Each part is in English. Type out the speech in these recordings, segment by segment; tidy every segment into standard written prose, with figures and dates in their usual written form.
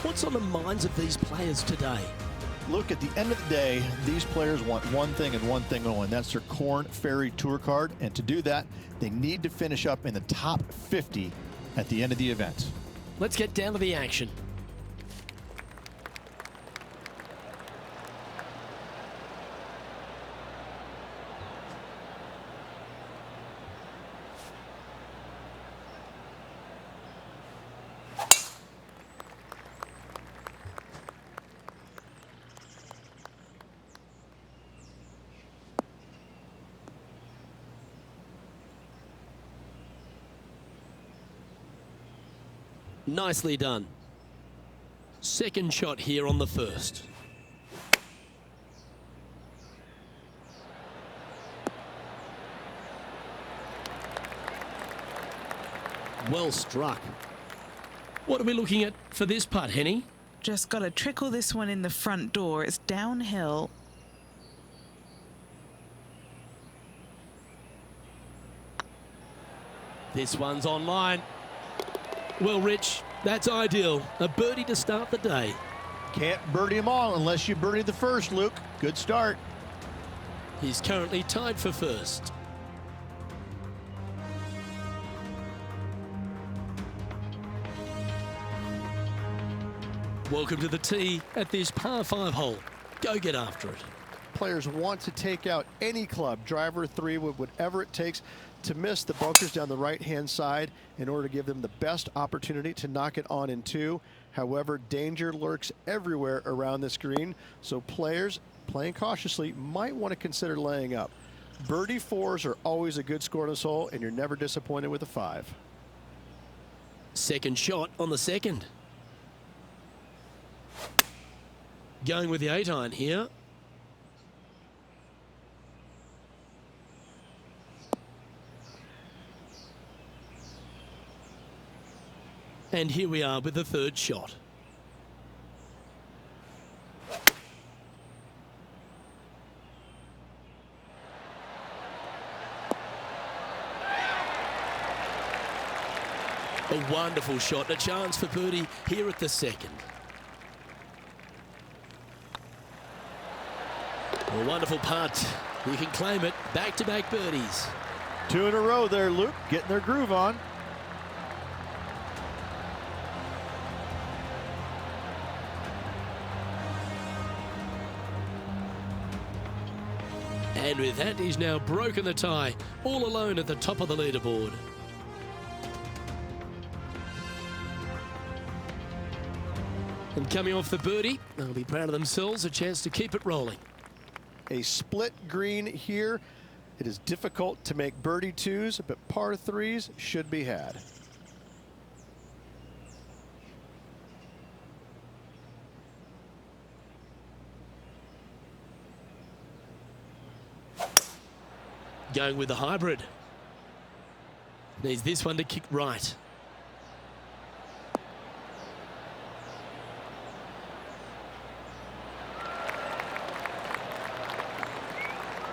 What's on the minds of these players today? Look, at the end of the day, these players want one thing and one thing only, and that's their Corn Ferry Tour card. And to do that, they need to finish up in the top 50 at the end of the event. Let's get down to the action. Nicely done. Second shot here on the first. Well struck. What are we looking at for this putt, Henny? Just got to trickle this one in the front door. It's downhill. This one's online. Well, Rich, that's ideal. A birdie to start the day. Can't birdie them all unless you birdie the first, Luke. Good start. He's currently tied for first. Welcome to the tee at this par 5 hole. Go get after it. Players want to take out any club, driver, three wood, whatever it takes to miss the bunkers down the right-hand side in order to give them the best opportunity to knock it on in two. However, danger lurks everywhere around this green, so players playing cautiously might want to consider laying up. Birdie fours are always a good score in this hole, and you're never disappointed with a 5. Second shot on the second. Going with the 8-iron here. And here we are with the third shot. A wonderful shot, a chance for birdie here at the second. A wonderful putt. You can claim it. Back-to-back birdies. 2 in a row there, Luke, getting their groove on. And with that, he's now broken the tie, all alone at the top of the leaderboard. And coming off the birdie, they'll be proud of themselves, a chance to keep it rolling. A split green here. It is difficult to make birdie twos, but par threes should be had. Going with the hybrid. Needs this one to kick right.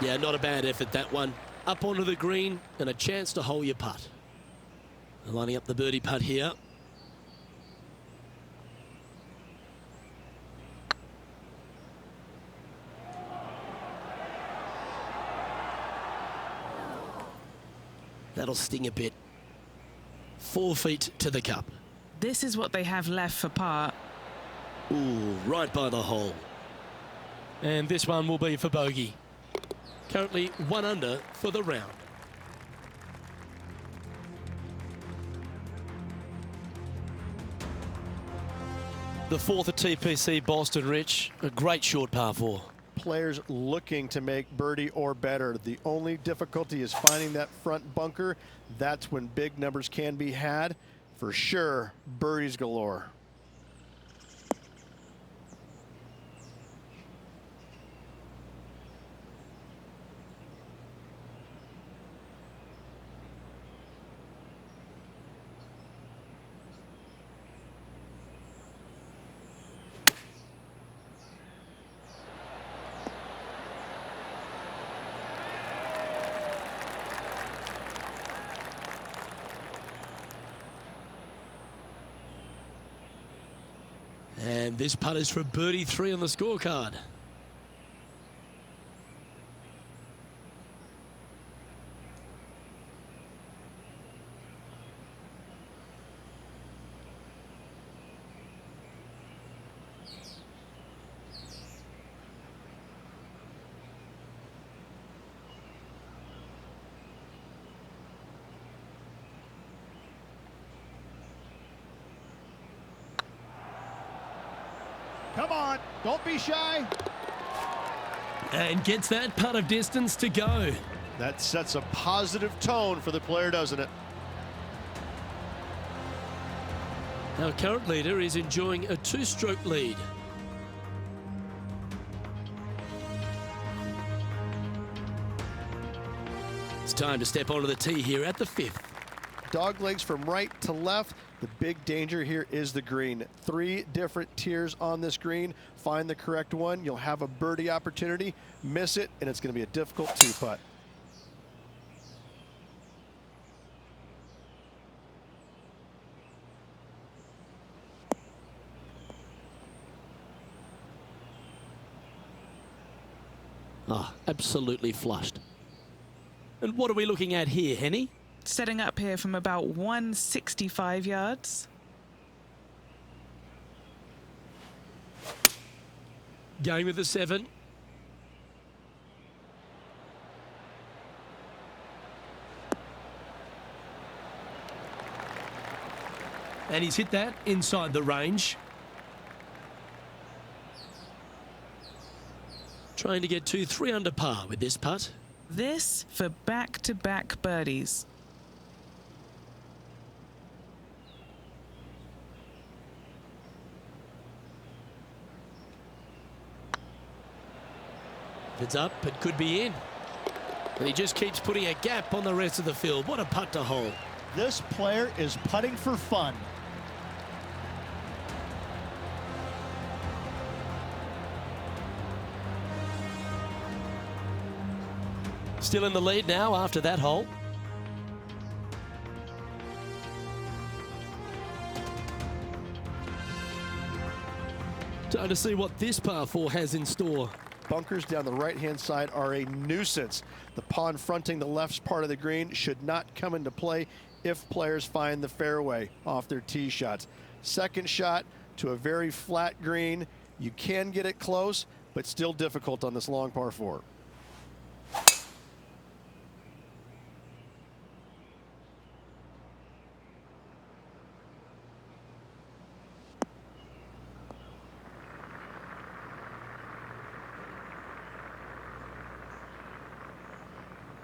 Yeah, not a bad effort, that one. Up onto the green and a chance to hole your putt. Lining up the birdie putt here. That'll sting a bit. 4 feet to the cup. This is what they have left for par. Ooh, right by the hole. And this one will be for bogey. Currently 1 under for the round. The fourth at TPC Boston, Rich. A great short par 4. Players looking to make birdie or better. The only difficulty is finding that front bunker. That's when big numbers can be had. For sure, birdies galore. And this putt is for birdie 3 on the scorecard. Come on, don't be shy. And gets that putt of distance to go. That sets a positive tone for the player, doesn't it? Our current leader is enjoying a 2-stroke lead. It's time to step onto the tee here at the 5th. Dog legs from right to left. The big danger here is the green. 3 different tiers on this green. Find the correct one. You'll have a birdie opportunity. Miss it, and it's going to be a difficult 2-putt. Ah, absolutely flushed. And what are we looking at here, Henny? Setting up here from about 165 yards. Going with the 7. And he's hit that inside the range. Trying to get to 3 under par with this putt. This for back-to-back birdies. If it's up, it could be in. And he just keeps putting a gap on the rest of the field. What a putt to hole. This player is putting for fun. Still in the lead now after that hole. Time to see what this par 4 has in store. Bunkers down the right-hand side are a nuisance. The pond fronting the left part of the green should not come into play if players find the fairway off their tee shots. Second shot to a very flat green. You can get it close, but still difficult on this long par 4.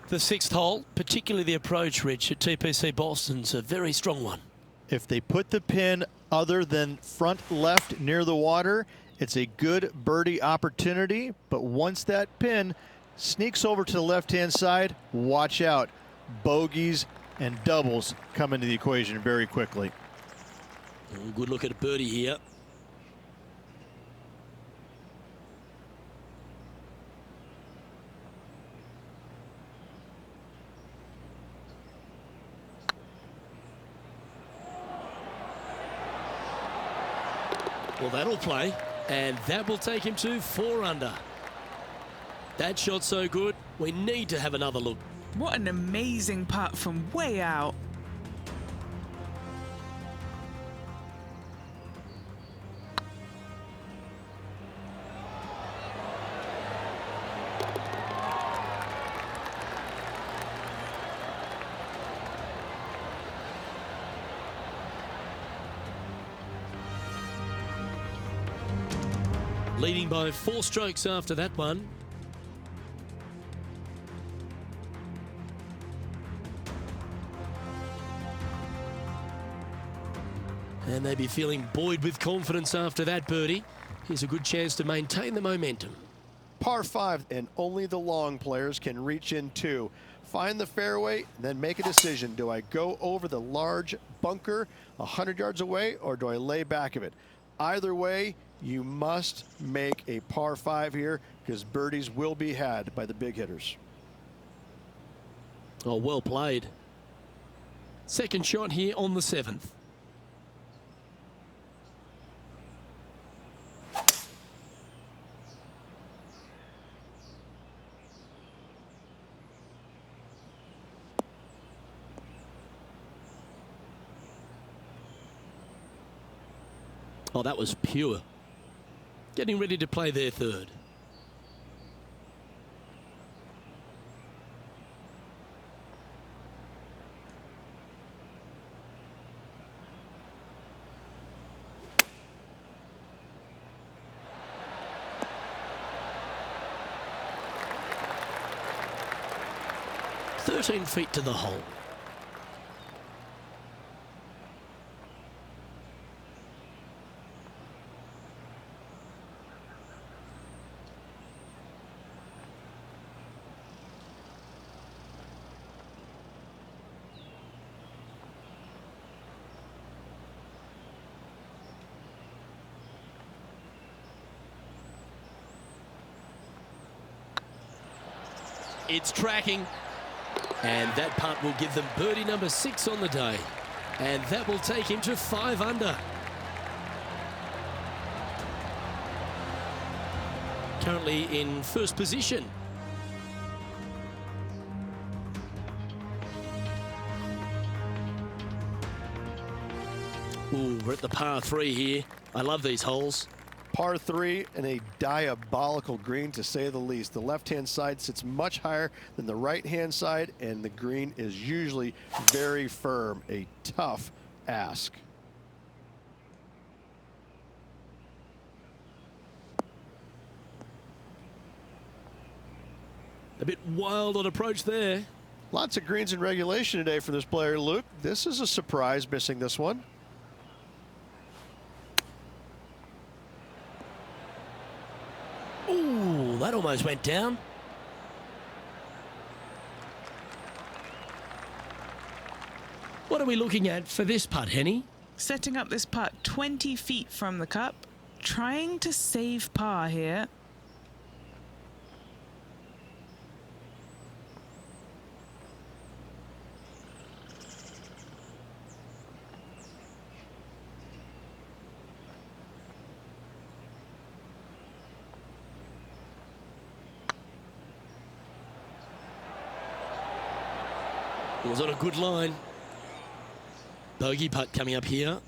The 6th hole, particularly the approach, Rich, at TPC Boston's a very strong one. If they put the pin other than front left near the water, it's a good birdie opportunity. But once that pin sneaks over to the left-hand side, watch out. Bogeys and doubles come into the equation very quickly. Good look at a birdie here. Well, that'll play, and that will take him to 4 under. That shot so good, we need to have another look. What an amazing putt from way out. Leading by 4 strokes after that one. And they'd be feeling buoyed with confidence after that birdie. Here's a good chance to maintain the momentum. Par 5, and only the long players can reach in 2. Find the fairway, then make a decision. Do I go over the large bunker 100 yards away, or do I lay back of it? Either way, you must make a par 5 here, because birdies will be had by the big hitters. Oh, well played. Second shot here on the 7th. Oh, that was pure. Getting ready to play their third. "13 feet to the hole." It's tracking, and that putt will give them birdie number 6 on the day, and that will take him to 5 under. Currently in first position. Ooh, we're at the par 3 here. I love these holes. Par 3 and a diabolical green, to say the least. The left-hand side sits much higher than the right-hand side, and the green is usually very firm. A tough ask. A bit wild on approach there. Lots of greens in regulation today for this player, Luke. This is a surprise, missing this one. Ooh, that almost went down. What are we looking at for this putt, Henny? Setting up this putt 20 feet from the cup, trying to save par here. It was on a good line. Bogey putt coming up here.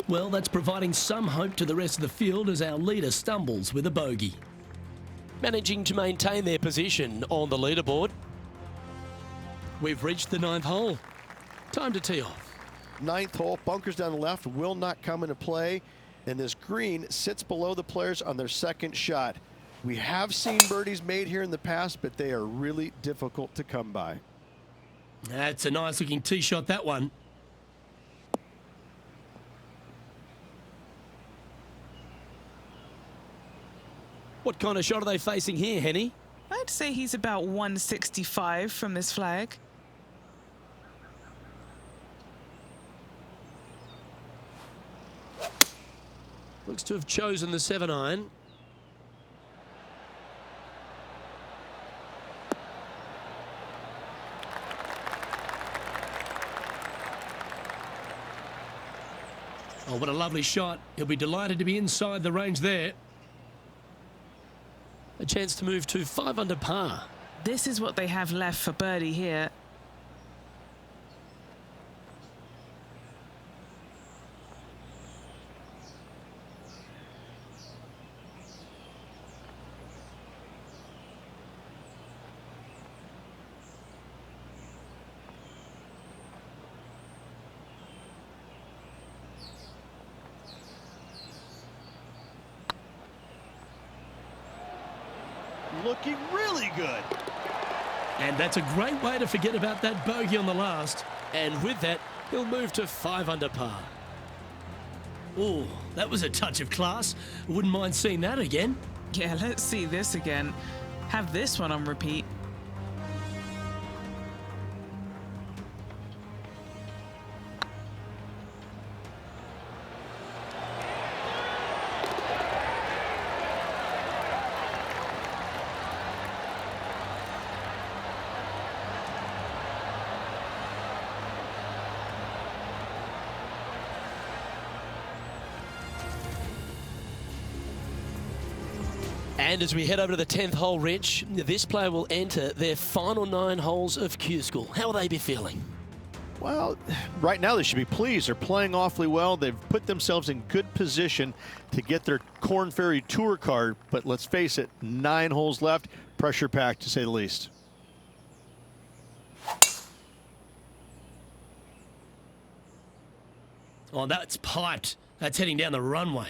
Well, that's providing some hope to the rest of the field as our leader stumbles with a bogey. Managing to maintain their position on the leaderboard. We've reached the 9th hole. Time to tee off. 9th hole, bunkers down the left will not come into play, and this green sits below the players on their second shot. We have seen birdies made here in the past, but they are really difficult to come by. That's a nice looking tee shot, that one. What kind of shot are they facing here, Henny? I'd say he's about 165 from this flag. Looks to have chosen the 7-iron. Oh, what a lovely shot. He'll be delighted to be inside the range there. A chance to move to 5 under par. This is what they have left for birdie here. Looking really good. And that's a great way to forget about that bogey on the last. And with that, he'll move to 5 under par. Oh, that was a touch of class. Wouldn't mind seeing that again. Yeah, let's see this again. Have this one on repeat. And as we head over to the 10th hole, Rich, this player will enter their final 9 holes of Q School. How will they be feeling? Well, right now they should be pleased. They're playing awfully well. They've put themselves in good position to get their Corn Ferry Tour card. But let's face it, 9 holes left. Pressure packed, to say the least. Oh, that's piped. That's heading down the runway.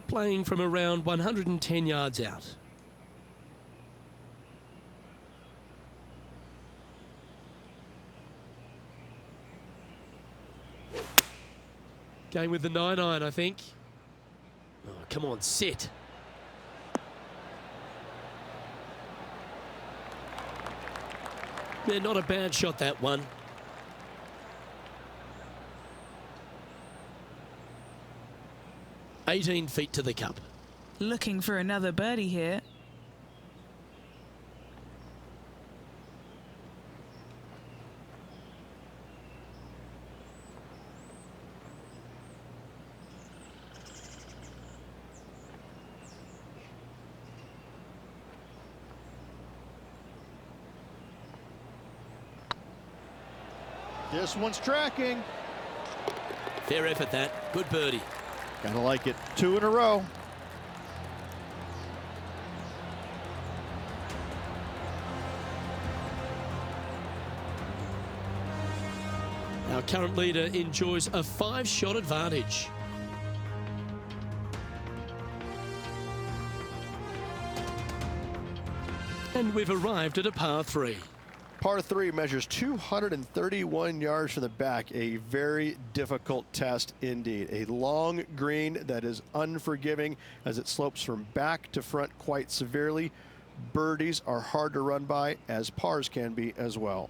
Playing from around 110 yards out. Going with the 9-iron, I think. Oh, come on, sit. Yeah, not a bad shot, that one. $18 feet to the cup. Looking for another birdie here. This one's tracking. Fair effort, that. Good birdie. Gotta like it. 2 in a row. Our current leader enjoys a 5-shot advantage. And we've arrived at a par 3. Par 3 measures 231 yards from the back. A very difficult test indeed. A long green that is unforgiving as it slopes from back to front quite severely. Birdies are hard to run by, as pars can be as well.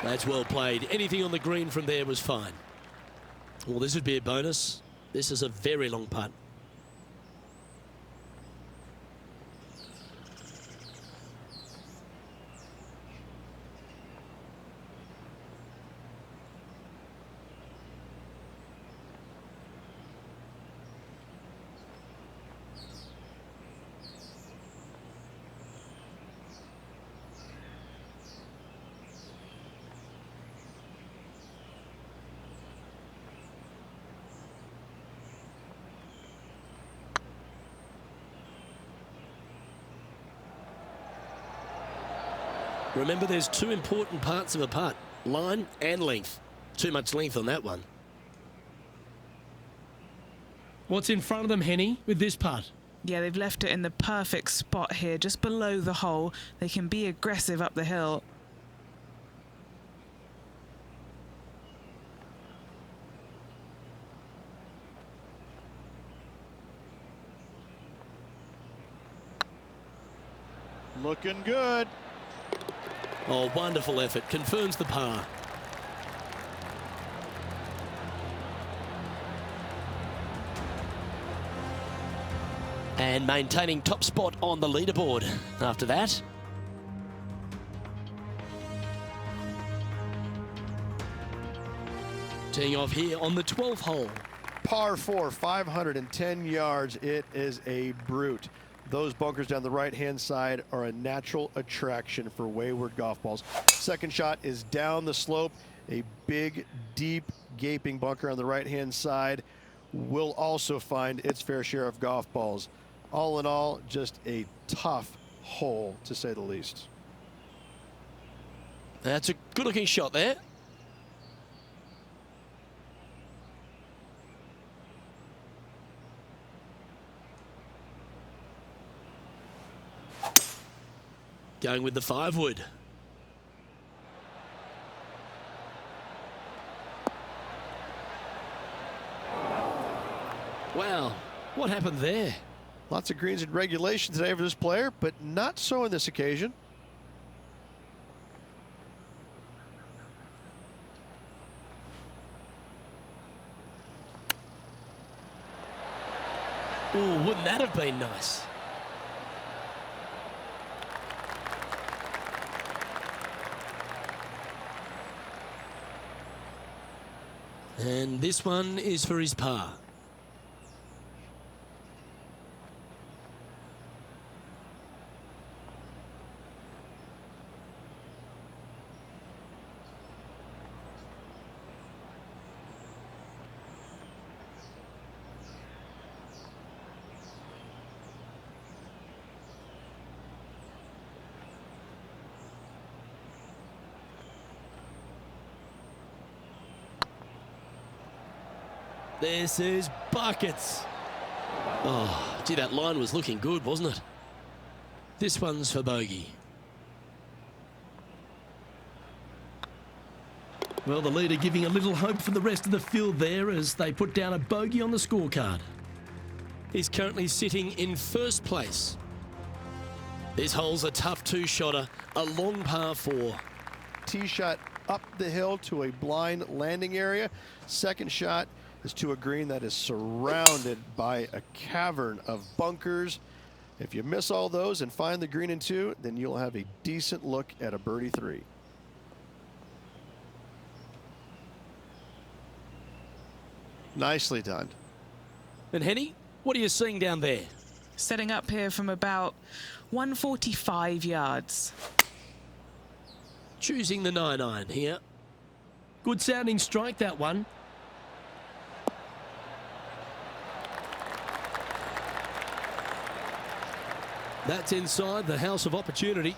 That's well played. Anything on the green from there was fine. Well, this would be a bonus. This is a very long putt. Remember, there's 2 important parts of a putt: line and length. Too much length on that one. What's in front of them, Henny, with this putt? Yeah, they've left it in the perfect spot here, just below the hole. They can be aggressive up the hill. Looking good. Oh, wonderful effort. Confirms the par. And maintaining top spot on the leaderboard after that. Teeing off here on the 12th hole. Par 4, 510 yards. It is a brute. Those bunkers down the right-hand side are a natural attraction for wayward golf balls. Second shot is down the slope. A big, deep, gaping bunker on the right-hand side will also find its fair share of golf balls. All in all, just a tough hole, to say the least. That's a good-looking shot there. Going with the 5-wood. Wow, what happened there? Lots of greens in regulation today for this player, but not so on this occasion. Ooh, wouldn't that have been nice? And this one is for his par. This is buckets. Oh, gee, that line was looking good, wasn't it? This one's for bogey. Well, the leader giving a little hope for the rest of the field there as they put down a bogey on the scorecard. He's currently sitting in first place. This hole's a tough two-shotter, a long par 4. Tee shot up the hill to a blind landing area. Second shot is to a green that is surrounded by a cavern of bunkers. If you miss all those and find the green in 2, then you'll have a decent look at a birdie 3. Nicely done. And Henny, what are you seeing down there? Setting up here from about 145 yards. Choosing the 9-iron here. Good sounding strike, that one. That's inside the house of opportunity.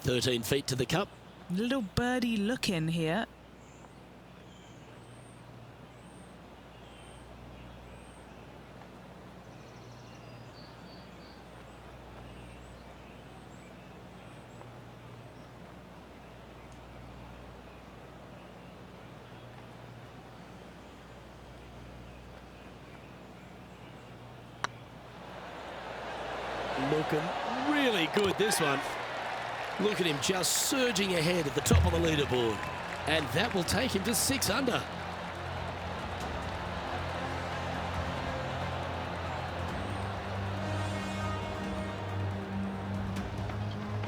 13 feet to the cup. Little birdie look in here. Looking really good, this one. Look at him just surging ahead at the top of the leaderboard. And that will take him to 6 under.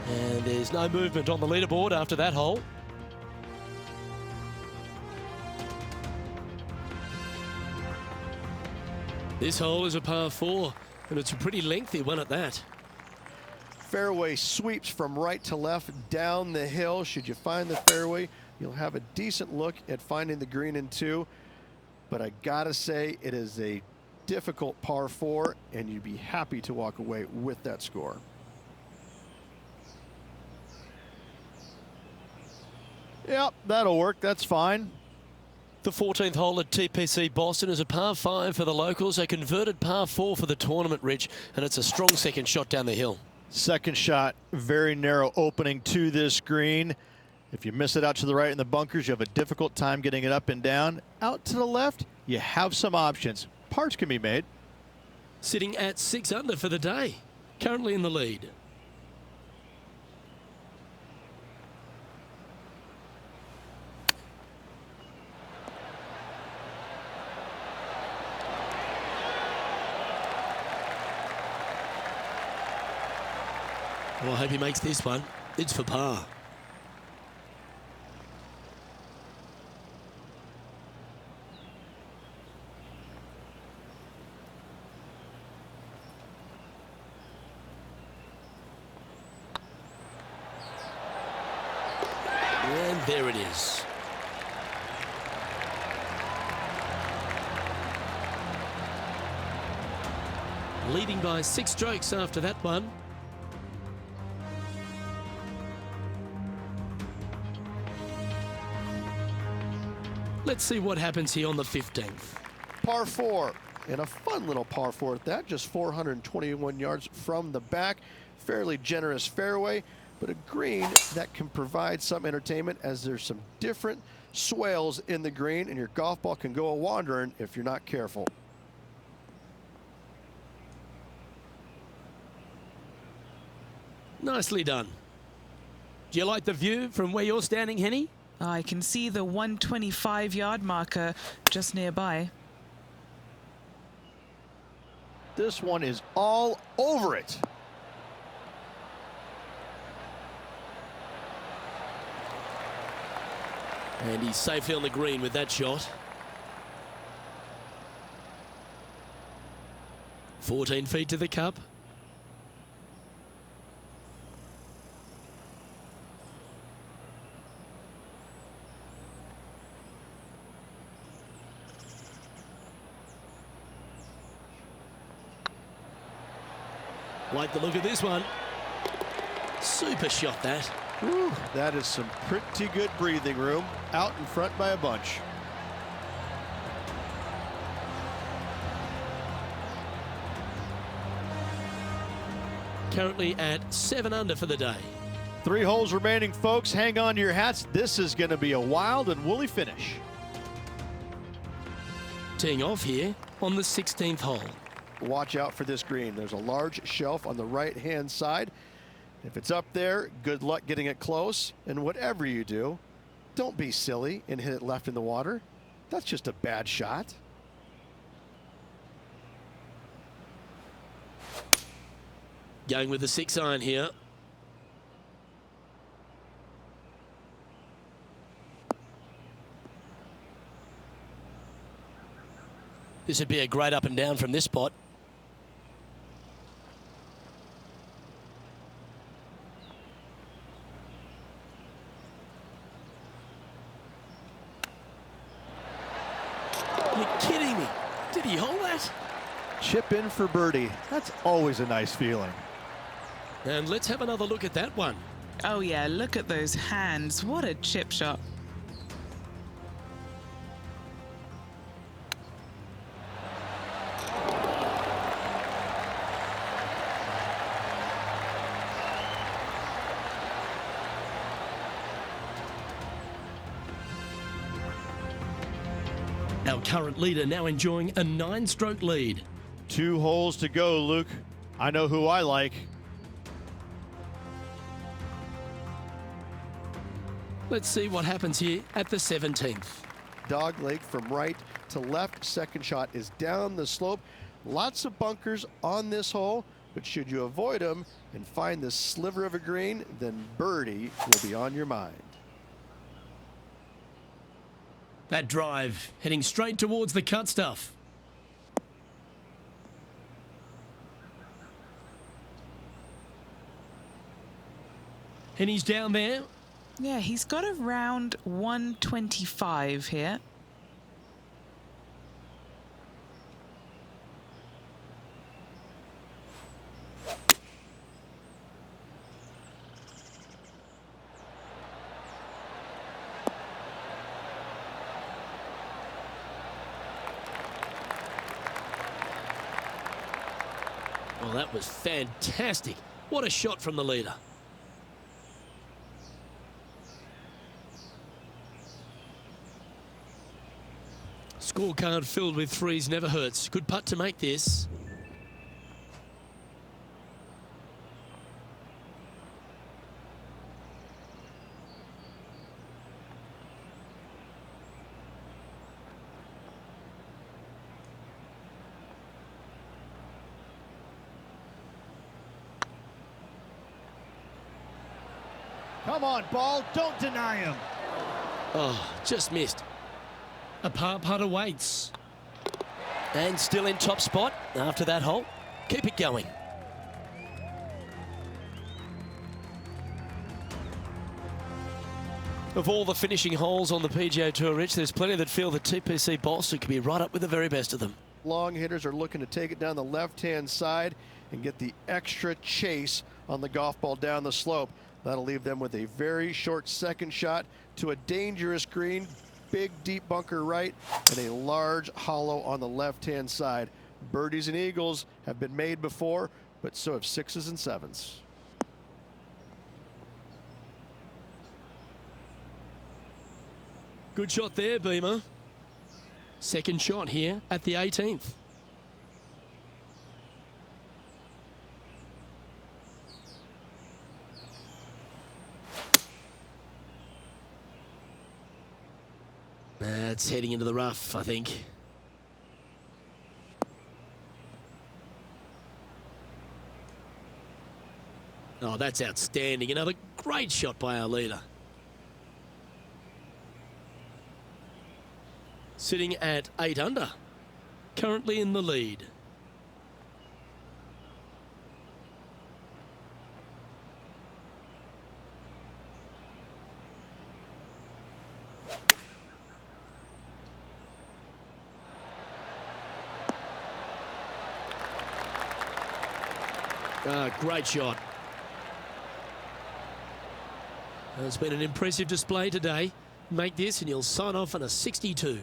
And there's no movement on the leaderboard after that hole. This hole is a par 4. And it's a pretty lengthy one at that. Fairway sweeps from right to left down the hill. Should you find the fairway, you'll have a decent look at finding the green in 2. But I gotta say, it is a difficult par 4, and you'd be happy to walk away with that score. Yep, that'll work. That's fine. The 14th hole at TPC Boston is a par 5 for the locals, a converted par 4 for the tournament, Rich, and it's a strong second shot down the hill. Second shot, very narrow opening to this green. If you miss it out to the right in the bunkers, you have a difficult time getting it up and down. Out to the left, you have some options. Pars can be made. Sitting at 6 under for the day, currently in the lead. Well, I hope he makes this one. It's for par. And there it is. Leading by 6 strokes after that one. Let's see what happens here on the 15th. Par 4, and a fun little par 4 at that, just 421 yards from the back. Fairly generous fairway, but a green that can provide some entertainment as there's some different swales in the green, and your golf ball can go a-wandering if you're not careful. Nicely done. Do you like the view from where you're standing, Henny? I can see the 125-yard marker just nearby. This one is all over it. And he's safely on the green with that shot. 14 feet to the cup. Like the look of this one. Super shot that. Whew, that is some pretty good breathing room. Out in front by a bunch. Currently at 7 under for the day. 3 holes remaining, folks. Hang on to your hats. This is going to be a wild and woolly finish. Teeing off here on the 16th hole. Watch out for this green. There's a large shelf on the right-hand side. If it's up there, good luck getting it close. And whatever you do, don't be silly and hit it left in the water. That's just a bad shot. Going with the 6-iron here. This would be a great up and down from this spot. You're kidding me. Did he hold that? Chip in for birdie. That's always a nice feeling. And let's have another look at that one. Oh yeah, look at those hands. What a chip shot. Our current leader now enjoying a 9-stroke lead. 2 holes to go, Luke. I know who I like. Let's see what happens here at the 17th. Dog leg from right to left. Second shot is down the slope. Lots of bunkers on this hole, but should you avoid them and find this sliver of a green, then birdie will be on your mind. That drive heading straight towards the cut stuff. And he's down there. Yeah, he's got around 125 here. Well, that was fantastic. What a shot from the leader. Scorecard filled with threes never hurts. Good putt to make this. Come on, ball. Don't deny him. Oh, just missed. A par putt awaits. And still in top spot after that hole. Keep it going. Of all the finishing holes on the PGA Tour, Rich, there's plenty that feel the TPC Boston could be right up with the very best of them. Long hitters are looking to take it down the left-hand side and get the extra chase on the golf ball down the slope. That'll leave them with a very short second shot to a dangerous green. Big deep bunker right and a large hollow on the left-hand side. Birdies and eagles have been made before, but so have 6s and 7s. Good shot there, Beamer. Second shot here at the 18th. That's heading into the rough, I think. Oh, that's outstanding. Another great shot by our leader. sitting at 8 under, currently in the lead. Great shot. It's been an impressive display today. Make this and you'll sign off on a 62.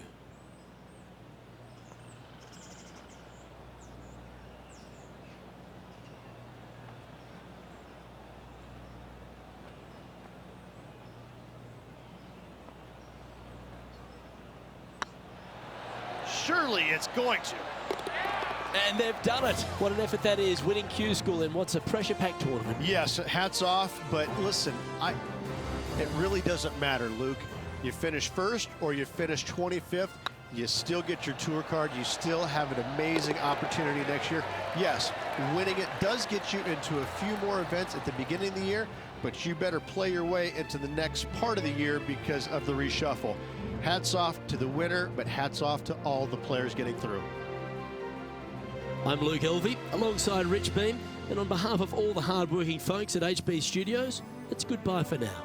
Surely it's going to. And they've done it. What an effort that is, winning Q School in what's a pressure-packed tournament. Yes, hats off, but listen, it really doesn't matter, Luke. You finish first or you finish 25th, you still get your tour card. You still have an amazing opportunity next year. Yes, winning it does get you into a few more events at the beginning of the year, but you better play your way into the next part of the year because of the reshuffle. Hats off to the winner, but hats off to all the players getting through. I'm Luke Elvey, alongside Rich Beam, and on behalf of all the hard-working folks at HB Studios, it's goodbye for now.